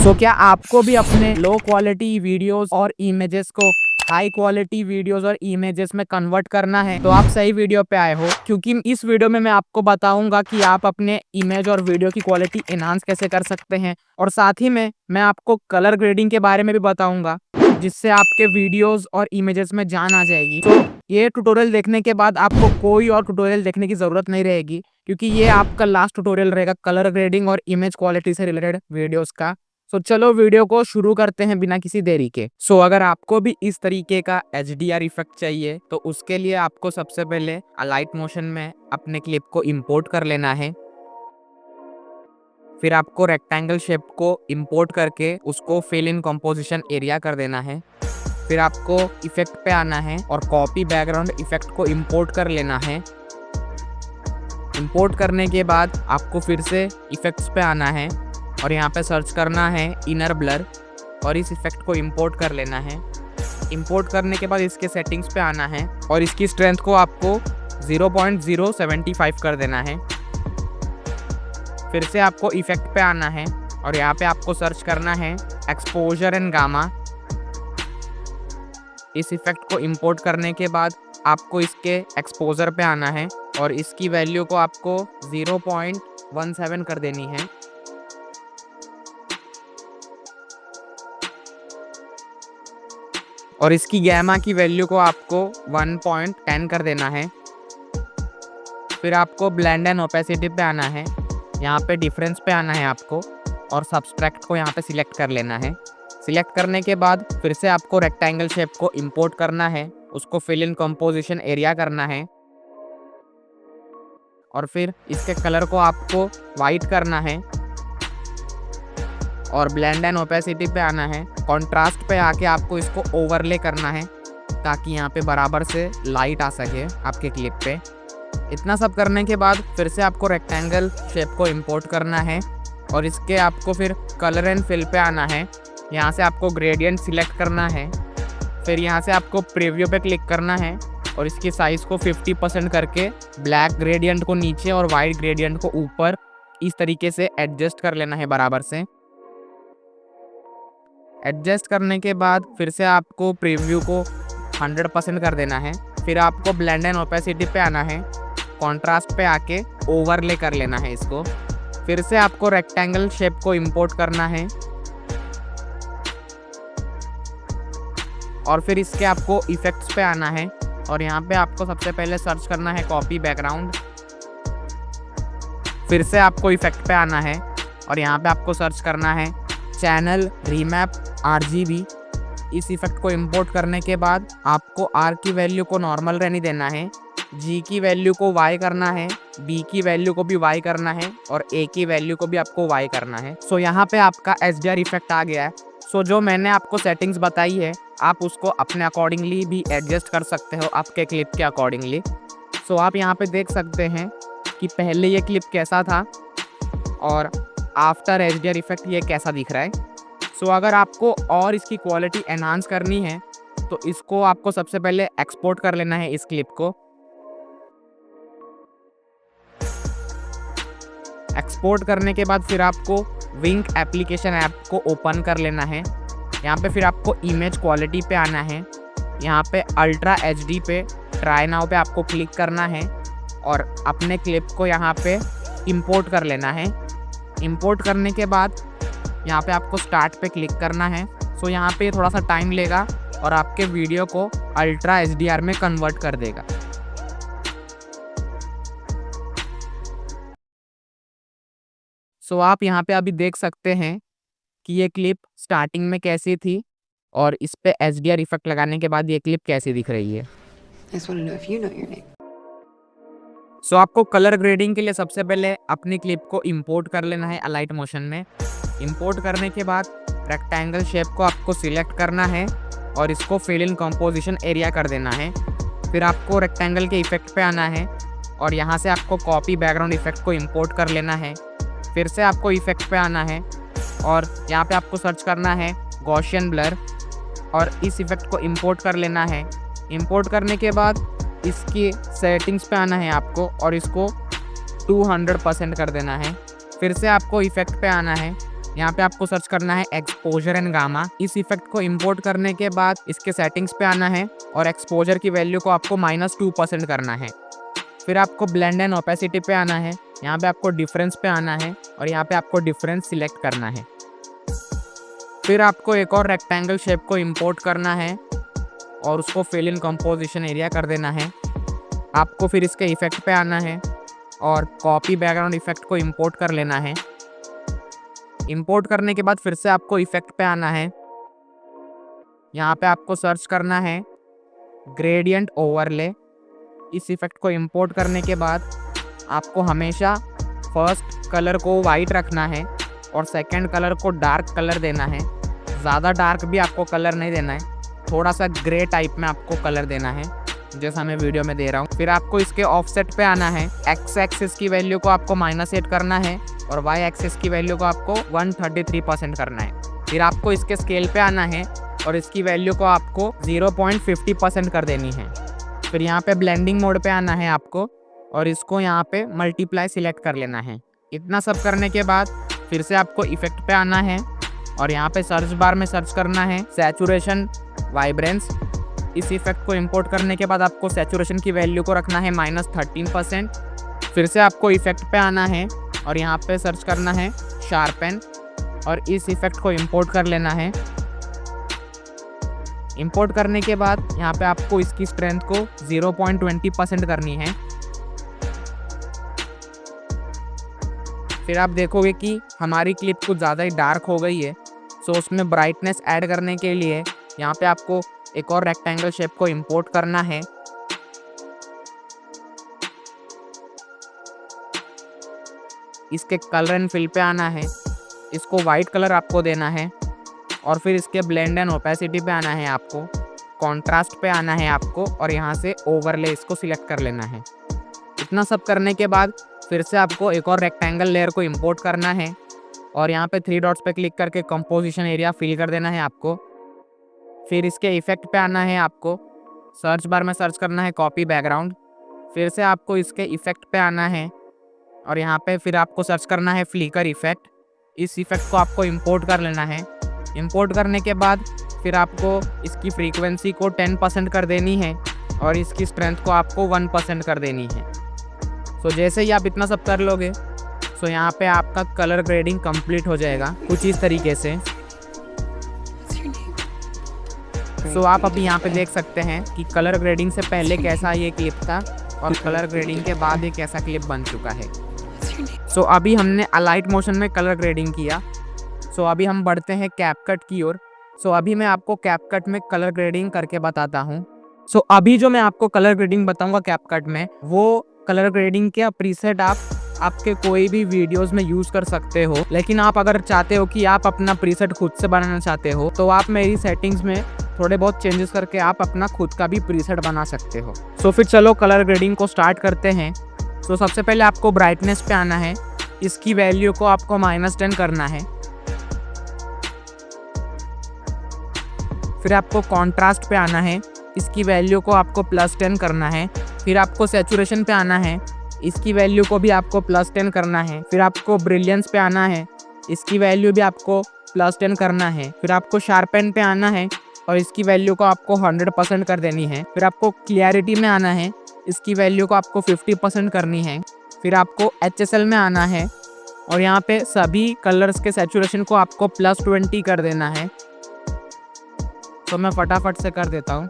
सो क्या आपको भी अपने लो क्वालिटी वीडियोस और इमेजेस को हाई क्वालिटी वीडियोस और इमेजेस में कन्वर्ट करना है? तो आप सही वीडियो पे आए हो, क्योंकि इस वीडियो में मैं आपको बताऊंगा कि आप अपने इमेज और वीडियो की क्वालिटी एनहांस कैसे कर सकते हैं। और साथ ही में मैं आपको कलर ग्रेडिंग के बारे में भी बताऊंगा, जिससे आपके वीडियोस और इमेजेस में जान आ जाएगी। तो ये ट्यूटोरियल देखने के बाद आपको कोई और ट्यूटोरियल देखने की जरूरत नहीं रहेगी, क्योंकि ये आपका लास्ट ट्यूटोरियल रहेगा कलर ग्रेडिंग और इमेज क्वालिटी से रिलेटेड वीडियोस का। चलो वीडियो को शुरू करते हैं बिना किसी देरी के। अगर आपको भी इस तरीके का HDR इफेक्ट चाहिए तो उसके लिए आपको सबसे पहले अलाइट मोशन में अपने क्लिप को इंपोर्ट कर लेना है। फिर आपको रेक्टेंगल शेप को इंपोर्ट करके उसको फिल इन कंपोजिशन एरिया कर देना है। फिर आपको इफेक्ट पे आना है और कॉपी बैकग्राउंड इफेक्ट को इंपोर्ट कर लेना है। इंपोर्ट करने के बाद आपको फिर से इफेक्ट्स पे आना है और यहाँ पे सर्च करना है इनर ब्लर और इस इफेक्ट को इंपोर्ट कर लेना है। इंपोर्ट करने के बाद इसके सेटिंग्स पे आना है और इसकी स्ट्रेंथ को आपको 0.075 कर देना है। फिर से आपको इफेक्ट पे आना है और यहाँ पे आपको सर्च करना है एक्सपोजर एंड गामा। इस इफेक्ट को इंपोर्ट करने के बाद आपको इसके एक्सपोजर पे आना है और इसकी वैल्यू को आपको 0.17 कर देनी है। और इसकी गैमा की वैल्यू को आपको 1.10 कर देना है। फिर आपको ब्लेंड एंड ओपेसिटी पे आना है, यहाँ पे डिफरेंस पे आना है आपको और सब्सट्रैक्ट को यहाँ पे सिलेक्ट कर लेना है। सिलेक्ट करने के बाद फिर से आपको रेक्टेंगल शेप को इंपोर्ट करना है, उसको फिल इन कंपोजिशन एरिया करना है और फिर इसके कलर को आपको वाइट करना है और ब्लेंड एंड ओपेसिटी पे आना है। कॉन्ट्रास्ट पे आके आपको इसको ओवरले करना है ताकि यहाँ पे बराबर से लाइट आ सके आपके क्लिप पे। इतना सब करने के बाद फिर से आपको रेक्टेंगल शेप को इंपोर्ट करना है और इसके आपको फिर कलर एंड फिल पे आना है। यहाँ से आपको ग्रेडियंट सिलेक्ट करना है। फिर यहाँ से आपको प्रीव्यू पे क्लिक करना है और इसकी साइज़ को 50% करके ब्लैक ग्रेडियंट को नीचे और वाइट ग्रेडियंट को ऊपर इस तरीके से एडजस्ट कर लेना है बराबर से। एडजस्ट करने के बाद फिर से आपको प्रीव्यू को 100% कर देना है। फिर आपको ब्लेंड एंड ओपेसिटी पे आना है, कॉन्ट्रास्ट पे आके ओवरले कर लेना है इसको। फिर से आपको रेक्टेंगल शेप को इंपोर्ट करना है और फिर इसके आपको इफेक्ट्स पे आना है और यहाँ पे आपको सबसे पहले सर्च करना है कॉपी बैकग्राउंड। फिर से आपको इफेक्ट पे आना है और यहाँ पे आपको सर्च करना है चैनल रीमैप RGB। इस इफेक्ट को इंपोर्ट करने के बाद आपको R की वैल्यू को नॉर्मल रहने देना है, G की वैल्यू को Y करना है, B की वैल्यू को भी Y करना है और A की वैल्यू को भी आपको Y करना है। यहाँ पे आपका HDR इफेक्ट आ गया है। जो मैंने आपको सेटिंग्स बताई है आप उसको अपने अकॉर्डिंगली भी एडजस्ट कर सकते हो आपके क्लिप के अकॉर्डिंगली। आप यहाँ पे देख सकते हैं कि पहले ये क्लिप कैसा था और आफ्टर HDR इफेक्ट ये कैसा दिख रहा है। अगर आपको और इसकी क्वालिटी एनहांस करनी है तो इसको आपको सबसे पहले एक्सपोर्ट कर लेना है इस क्लिप को। एक्सपोर्ट करने के बाद फिर आपको विंक एप्लीकेशन ऐप को ओपन कर लेना है। यहाँ पे फिर आपको इमेज क्वालिटी पे आना है, यहाँ पे अल्ट्रा HD पे ट्राई नाउ पे आपको क्लिक करना है और अपने क्लिप को यहाँ पे इंपोर्ट कर लेना है। इंपोर्ट करने के बाद यहाँ पे आपको स्टार्ट पे क्लिक करना है। यहाँ पे थोड़ा सा टाइम लेगा और आपके वीडियो को अल्ट्रा HDR में कन्वर्ट कर देगा। आप यहाँ पे अभी देख सकते हैं कि ये क्लिप स्टार्टिंग में कैसी थी और इस पे HDR इफेक्ट लगाने के बाद ये क्लिप कैसी दिख रही है। आपको कलर ग्रेडिंग के लिए सबसे पहले अपनी क्लिप को इंपोर्ट कर लेना है अलाइट मोशन में। इंपोर्ट करने के बाद रेक्टेंगल शेप को आपको सिलेक्ट करना है और इसको फिल इन कंपोजिशन एरिया कर देना है। फिर आपको रेक्टेंगल के इफेक्ट पे आना है और यहाँ से आपको कॉपी बैकग्राउंड इफेक्ट को इंपोर्ट कर लेना है। फिर से आपको इफेक्ट पे आना है और यहाँ पे आपको सर्च करना है गॉसियन ब्लर और इस इफेक्ट को इंपोर्ट कर लेना है। इंपोर्ट करने के बाद इसकी सेटिंग्स पे आना है आपको और इसको 200% कर देना है। फिर से आपको इफेक्ट पे आना है यहाँ पे आपको सर्च करना है एक्सपोजर एंड गामा। इस इफेक्ट को इंपोर्ट करने के बाद इसके सेटिंग्स पे आना है और एक्सपोजर की वैल्यू को आपको -2% करना है। फिर आपको ब्लेंड एंड ओपेसिटी पे आना है। यहाँ पे आपको डिफरेंस पे आना है और यहाँ पे आपको डिफरेंस सिलेक्ट करना है। फिर आपको एक और रेक्टेंगल शेप को इंपोर्ट करना है और उसको फिल इन कंपोजिशन एरिया कर देना है। आपको फिर इसके इफेक्ट पे आना है और कॉपी बैकग्राउंड इफेक्ट को इंपोर्ट कर लेना है। इंपोर्ट करने के बाद फिर से आपको इफेक्ट पे आना है। यहाँ पे आपको सर्च करना है ग्रेडियंट ओवरले। इस इफेक्ट को इंपोर्ट करने के बाद आपको हमेशा फर्स्ट कलर को वाइट रखना है और सेकंड कलर को डार्क कलर देना है। ज़्यादा डार्क भी आपको कलर नहीं देना है, थोड़ा सा ग्रे टाइप में आपको कलर देना है जैसा मैं वीडियो में दे रहा हूँ। फिर आपको इसके ऑफसेट पे आना है। एक्स एक्सिस की वैल्यू को आपको -8 करना है और वाई एक्सिस की वैल्यू को आपको 133% करना है। फिर आपको इसके स्केल पे आना है और इसकी वैल्यू को आपको 0.50% कर देनी है। फिर यहाँ पे ब्लेंडिंग मोड पे आना है आपको और इसको यहाँ पे मल्टीप्लाई सिलेक्ट कर लेना है। इतना सब करने के बाद फिर से आपको इफेक्ट पे आना है और यहाँ पे सर्च बार में सर्च करना है सैचुरेशन वाइब्रेंस। इस इफेक्ट को इंपोर्ट करने के बाद आपको सैचुरेशन की वैल्यू को रखना है -13%। फिर से आपको इफेक्ट पे आना है और यहाँ पे सर्च करना है शार्पन और इस इफेक्ट को इंपोर्ट कर लेना है। इंपोर्ट करने के बाद यहाँ पे आपको इसकी स्ट्रेंथ को 0.20% करनी है। फिर आप देखोगे कि हमारी क्लिप कुछ ज़्यादा ही डार्क हो गई है, सो उसमें ब्राइटनेस ऐड करने के लिए यहाँ पे आपको एक और रेक्टेंगल शेप को इंपोर्ट करना है। इसके कलर एंड फिल पे आना है, इसको वाइट कलर आपको देना है और फिर इसके ब्लेंड एंड ओपेसिटी पे आना है आपको, कॉन्ट्रास्ट पे आना है आपको और यहाँ से ओवरले इसको सिलेक्ट कर लेना है। इतना सब करने के बाद फिर से आपको एक और रेक्टेंगल लेयर को इंपोर्ट करना है और यहाँ पे 3 डॉट्स पे क्लिक करके कंपोजिशन एरिया फिल कर देना है आपको। फिर इसके इफेक्ट पे आना है आपको, सर्च बार में सर्च करना है कॉपी बैकग्राउंड। फिर से आपको इसके इफेक्ट पे आना है और यहाँ पे फिर आपको सर्च करना है फ्लिकर इफेक्ट। इस इफेक्ट को आपको इंपोर्ट कर लेना है। इंपोर्ट करने के बाद फिर आपको इसकी फ्रीक्वेंसी को 10% कर देनी है और इसकी स्ट्रेंथ को आपको 1% कर देनी है। सो जैसे ही आप इतना सब कर लोगे सो यहाँ पे आपका कलर ग्रेडिंग कंप्लीट हो जाएगा कुछ इस तरीके से। सो आप अभी यहाँ पे देख सकते हैं कि कलर ग्रेडिंग से पहले कैसा ये क्लिप था और कलर ग्रेडिंग के बाद ये कैसा क्लिप बन चुका है। सो अभी हमने अलाइट मोशन में कलर ग्रेडिंग किया। सो अभी हम बढ़ते हैं कैपकट की ओर। सो अभी मैं आपको कैपकट में कलर ग्रेडिंग करके बताता हूँ। सो अभी जो मैं आपको कलर ग्रेडिंग बताऊँगा कैपकट में, वो कलर ग्रेडिंग के प्रीसेट आप आपके कोई भी वीडियोस में यूज़ कर सकते हो। लेकिन आप अगर चाहते हो कि आप अपना प्रीसेट खुद से बनाना चाहते हो तो आप मेरी सेटिंग्स में थोड़े बहुत चेंजेस करके आप अपना खुद का भी प्रीसेट बना सकते हो। सो फिर चलो कलर ग्रेडिंग को स्टार्ट करते हैं। सो सबसे पहले आपको ब्राइटनेस पे आना है, इसकी वैल्यू को आपको -10 करना है। फिर आपको कॉन्ट्रास्ट पे आना है, इसकी वैल्यू को आपको +10 करना है। फिर आपको सैचुरेशन पे आना है, इसकी वैल्यू को भी आपको +10 करना है। फिर आपको ब्रिलियंस पे आना है, इसकी वैल्यू भी आपको +10 करना है। फिर आपको शार्पन पे आना है और इसकी वैल्यू को आपको 100% कर देनी है। फिर आपको क्लियरिटी में आना है, इसकी वैल्यू को आपको 50% करनी है। फिर आपको HSL में आना है और यहाँ पे सभी कलर्स के सैचुरेशन को आपको +20 कर देना है। तो मैं फटाफट से कर देता हूँ।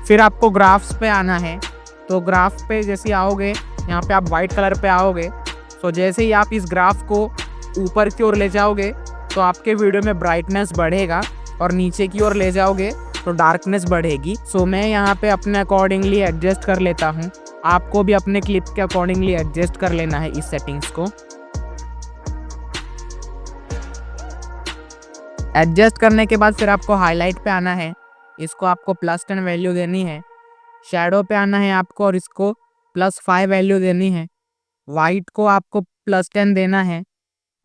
फिर आपको ग्राफ्स पे आना है। तो ग्राफ पे जैसे आओगे, यहाँ पे आप वाइट कलर पे आओगे। तो जैसे ही आप इस ग्राफ को ऊपर की ओर ले जाओगे तो आपके वीडियो में ब्राइटनेस बढ़ेगा और नीचे की ओर ले जाओगे तो डार्कनेस बढ़ेगी। सो मैं यहाँ पे अपने अकॉर्डिंगली एडजस्ट कर लेता हूँ। आपको भी अपने क्लिप के अकॉर्डिंगली एडजस्ट कर लेना है इस सेटिंग्स को। एडजस्ट करने के बाद फिर आपको हाईलाइट पे आना है इसको आपको +10 वैल्यू देनी है। शैडो पे आना है आपको और इसको +5 वैल्यू देनी है। वाइट को आपको +10 देना है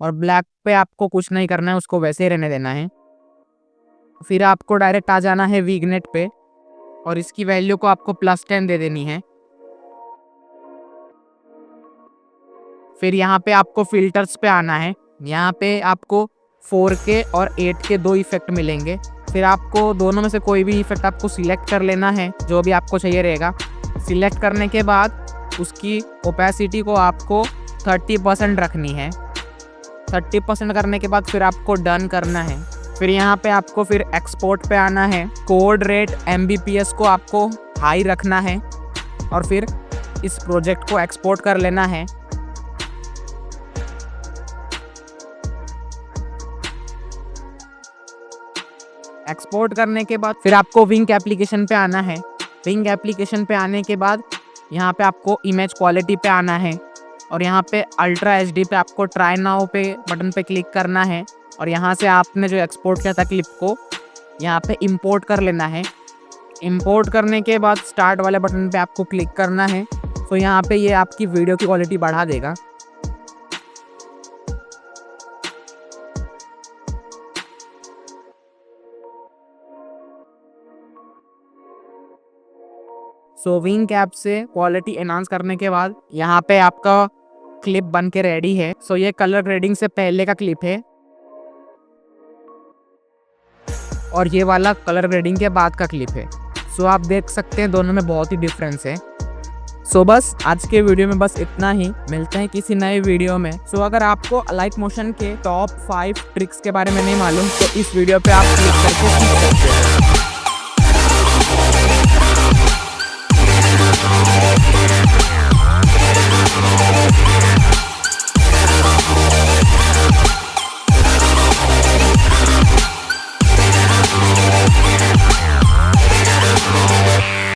और ब्लैक पे आपको कुछ नहीं करना है, उसको वैसे ही रहने देना है। फिर आपको डायरेक्ट आ जाना है विग्नेट पे और इसकी वैल्यू को आपको +10 दे देनी है। फिर यहाँ पे आपको फिल्टर्स पे आना है। यहाँ पे आपको 4K और 8K दो इफेक्ट मिलेंगे। फिर आपको दोनों में से कोई भी इफेक्ट आपको सिलेक्ट कर लेना है, जो भी आपको चाहिए रहेगा। सिलेक्ट करने के बाद उसकी ओपेसिटी को आपको 30% रखनी है। 30% करने के बाद फिर आपको डन करना है। फिर यहाँ पे आपको फिर एक्सपोर्ट पे आना है। कोड रेट MBPS को आपको हाई रखना है और फिर इस प्रोजेक्ट को एक्सपोर्ट कर लेना है। एक्सपोर्ट करने के बाद फिर आपको विंग एप्लीकेशन पे आना है। विंग एप्लीकेशन पे आने के बाद यहाँ पे आपको इमेज क्वालिटी पे आना है और यहाँ पे अल्ट्रा HD पे आपको ट्राई नाउ पे बटन पे क्लिक करना है और यहाँ से आपने जो एक्सपोर्ट किया था क्लिप को यहाँ पे इंपोर्ट कर लेना है। इंपोर्ट करने के बाद स्टार्ट वाले बटन पे आपको क्लिक करना है। तो यहाँ पे ये आपकी वीडियो की क्वालिटी बढ़ा देगा। विंग कैप से क्वालिटी एनहांस करने के बाद यहाँ पे आपका क्लिप बन के रेडी है। ये कलर ग्रेडिंग से पहले का क्लिप है और ये वाला कलर ग्रेडिंग के बाद का क्लिप है। आप देख सकते हैं दोनों में बहुत ही डिफरेंस है। बस आज के वीडियो में बस इतना ही। मिलते हैं किसी नए वीडियो में। अगर आपको लाइट मोशन के टॉप 5 ट्रिक्स के बारे में नहीं मालूम तो इस वीडियो पे आप क्लिक करके सीख सकते हैं।